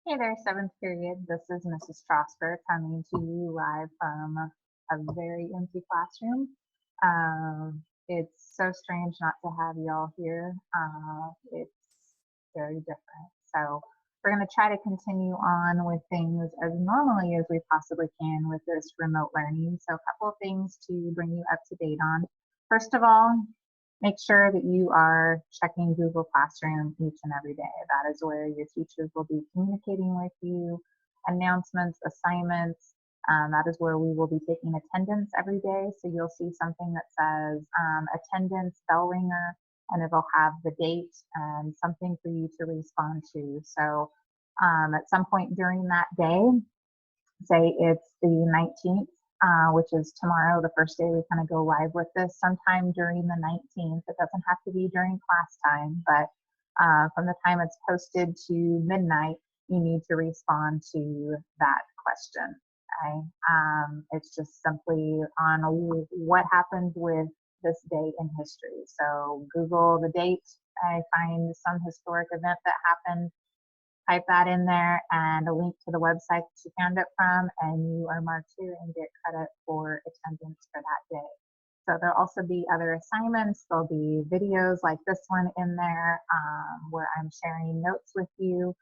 Hey there, seventh period. This is Mrs. Strasberg coming to you live from a very empty classroom. It's so strange not to have y'all here. It's very different. So we're going to try to continue on with things as normally as we possibly can with this remote learning. So a couple of things to bring you up to date on. First of all, make sure that you are checking Google Classroom each and every day. That is where your teachers will be communicating with you, announcements, assignments. That is where we will be taking attendance every day. So you'll see something that says attendance bell ringer, and it'll have the date and something for you to respond to. So at some point during that day, say it's the 19th, which is tomorrow, the first day we kind of go live with this, sometime during the 19th. It doesn't have to be during class time, but from the time it's posted to midnight, you need to respond to that question. Okay? It's just simply on what happened with this day in history. So Google the date, I find some historic event that happened, type that in there and a link to the website that you found it from, and you are marked here and get credit for attendance for that day. So there'll also be other assignments. There'll be videos like this one in there where I'm sharing notes with you,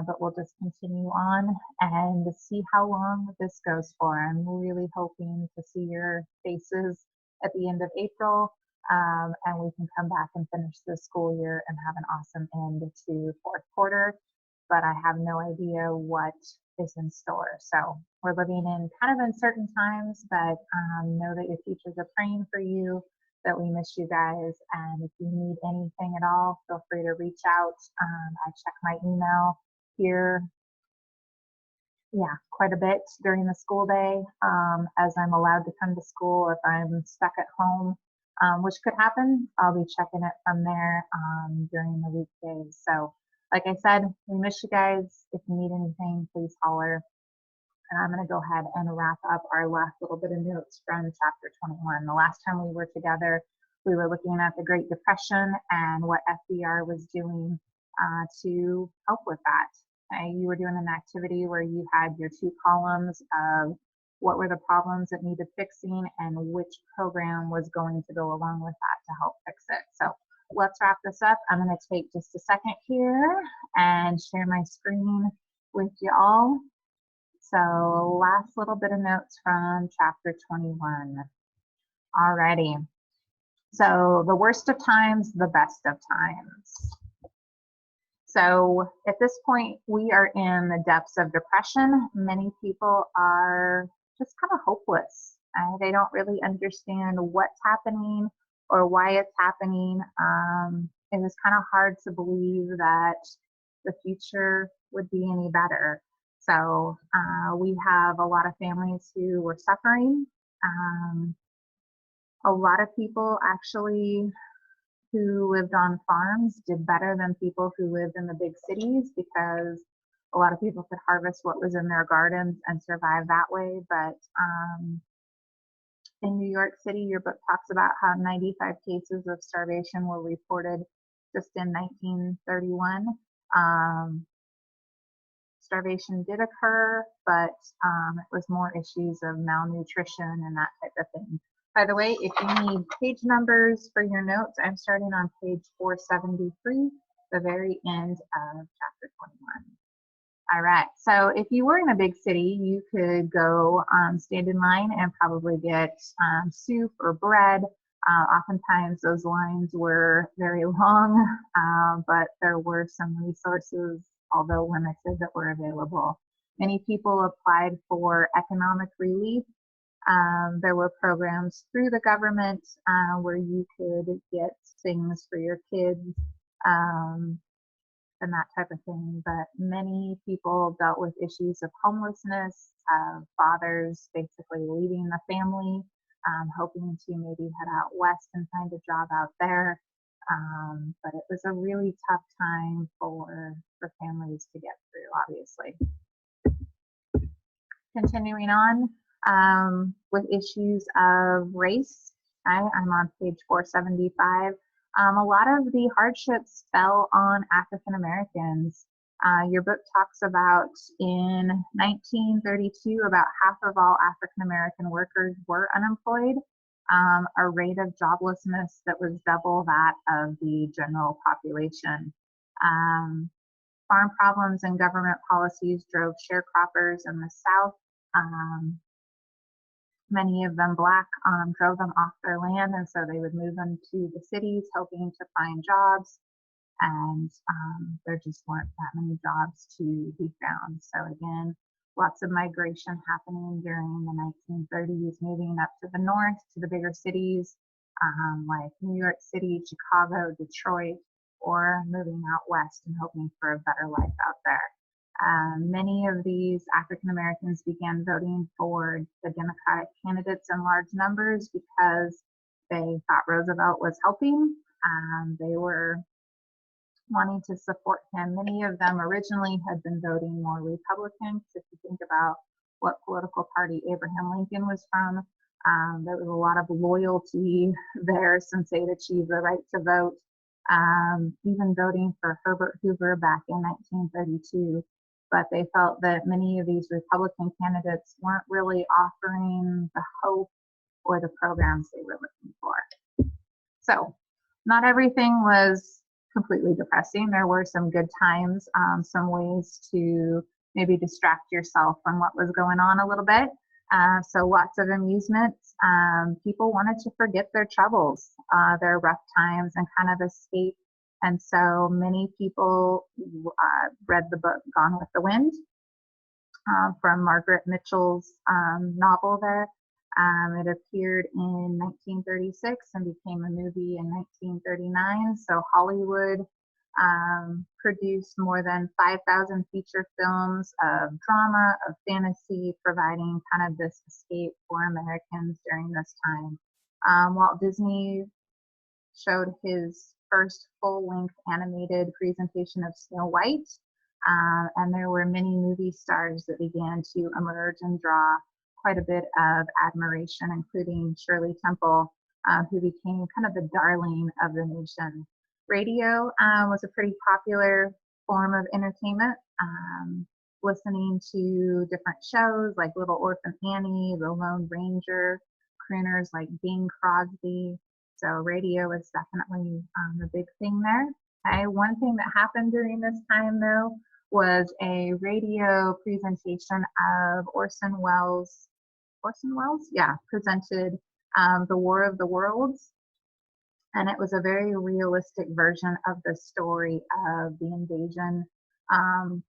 but we'll just continue on and see how long this goes for. I'm really hoping to see your faces at the end of April, and we can come back and finish the school year and have an awesome end to fourth quarter. But I have no idea what is in store. So we're living in kind of uncertain times, but know that your teachers are praying for you, that we miss you guys. And if you need anything at all, feel free to reach out. I check my email here, quite a bit during the school day, as I'm allowed to come to school. If I'm stuck at home, which could happen, I'll be checking it from there during the weekdays. So like I said, we miss you guys. If you need anything, please holler. And I'm going to go ahead and wrap up our last little bit of notes from chapter 21. The last time we were together, we were looking at the Great Depression and what FDR was doing to help with that. Okay? You were doing an activity where you had your two columns of what were the problems that needed fixing and which program was going to go along with that to help fix it. So let's wrap this up. I'm going to take just a second here and share my screen with you all. So last little bit of notes from chapter 21. Alrighty. So the worst of times, the best of times. So at this point, we are in the depths of depression. Many people are just kind of hopeless. They don't really understand what's happening or why it's happening. It was kind of hard to believe that the future would be any better. So we have a lot of families who were suffering. A lot of people actually who lived on farms did better than people who lived in the big cities, because a lot of people could harvest what was in their gardens and survive that way. But in New York City, your book talks about how 95 cases of starvation were reported just in 1931. Starvation did occur, but it was more issues of malnutrition and that type of thing. By the way, if you need page numbers for your notes, I'm starting on page 473, the very end of chapter 21. All right, so if you were in a big city, you could go stand in line and probably get soup or bread. Oftentimes those lines were very long, but there were some resources, although limited, that were available. Many people applied for economic relief. There were programs through the government where you could get things for your kids and that type of thing. But many people dealt with issues of homelessness, fathers basically leaving the family, hoping to maybe head out west and find a job out there. But it was a really tough time for families to get through, obviously. Continuing on with issues of race, I'm on page 475. A lot of the hardships fell on African Americans. Your book talks about in 1932, about half of all African American workers were unemployed, a rate of joblessness that was double that of the general population. Um, Farm problems and government policies drove sharecroppers in the South, um, many of them Black, drove them off their land, and so they would move them to the cities hoping to find jobs, and there just weren't that many jobs to be found. So again, lots of migration happening during the 1930s, moving up to the north to the bigger cities like New York City, Chicago, Detroit, or moving out west and hoping for a better life out there. Many of these African Americans began voting for the Democratic candidates in large numbers because they thought Roosevelt was helping. They were wanting to support him. Many of them originally had been voting more Republican. If you think about what political party Abraham Lincoln was from, there was a lot of loyalty there since they'd achieved the right to vote. Even voting for Herbert Hoover back in 1932. But they felt that many of these Republican candidates weren't really offering the hope or the programs they were looking for. So not everything was completely depressing. There were some good times, some ways to maybe distract yourself from what was going on a little bit. So lots of amusement. People wanted to forget their troubles, their rough times, and kind of escape. And so many people read the book Gone with the Wind from Margaret Mitchell's novel there. It appeared in 1936 and became a movie in 1939. So Hollywood produced more than 5,000 feature films of drama, of fantasy, providing kind of this escape for Americans during this time. Walt Disney showed his first full-length animated presentation of Snow White, and there were many movie stars that began to emerge and draw quite a bit of admiration, including Shirley Temple, who became kind of the darling of the nation. Radio was a pretty popular form of entertainment, listening to different shows like Little Orphan Annie, The Lone Ranger, crooners like Bing Crosby. So radio is definitely a big thing there. Okay, one thing that happened during this time though was a radio presentation of Orson Welles, yeah, presented The War of the Worlds. And it was a very realistic version of the story of the invasion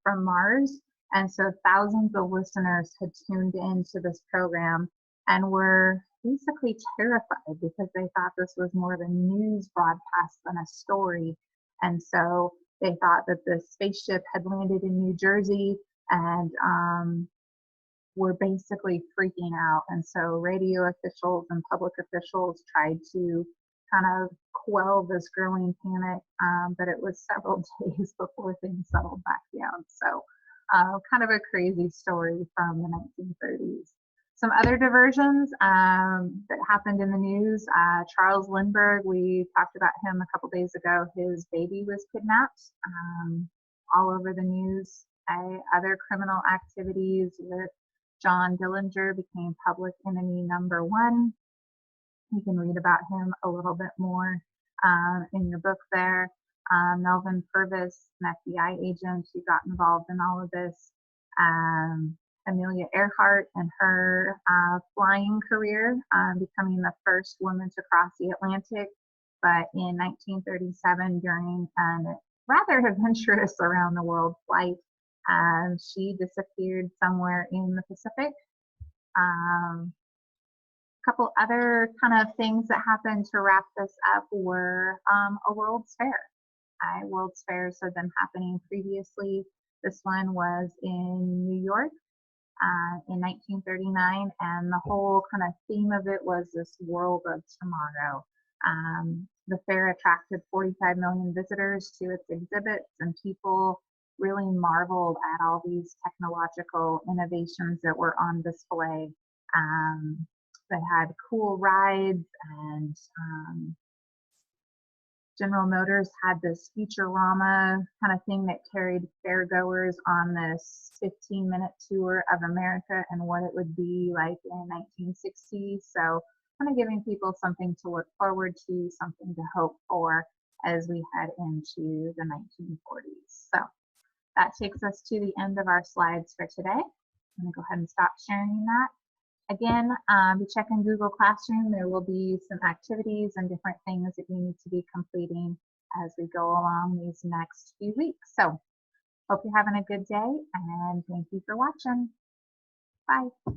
from Mars. And so thousands of listeners had tuned into this program and were basically terrified because they thought this was more of a news broadcast than a story. And so they thought that the spaceship had landed in New Jersey and were basically freaking out. And so radio officials and public officials tried to kind of quell this growing panic, but it was several days before things settled back down. So kind of a crazy story from the 1930s. Some other diversions that happened in the news. Charles Lindbergh, we talked about him a couple days ago. His baby was kidnapped, all over the news. Other criminal activities with John Dillinger became public enemy number one. You can read about him a little bit more in your book there. Melvin Purvis, an FBI agent who got involved in all of this. Amelia Earhart and her flying career, becoming the first woman to cross the Atlantic. But in 1937, during a rather adventurous around the world flight, she disappeared somewhere in the Pacific. Couple other kind of things that happened to wrap this up were a World's Fair. World's Fairs had been happening previously. This one was in New York in 1939, and the whole kind of theme of it was this world of tomorrow. The fair attracted 45 million visitors to its exhibits, and people really marveled at all these technological innovations that were on display. They had cool rides and General Motors had this Futurama kind of thing that carried fairgoers on this 15-minute tour of America and what it would be like in 1960. So kind of giving people something to look forward to, something to hope for as we head into the 1940s. So that takes us to the end of our slides for today. I'm going to go ahead and stop sharing that. Again, you check in Google Classroom, there will be some activities and different things that you need to be completing as we go along these next few weeks. So hope you're having a good day and thank you for watching. Bye.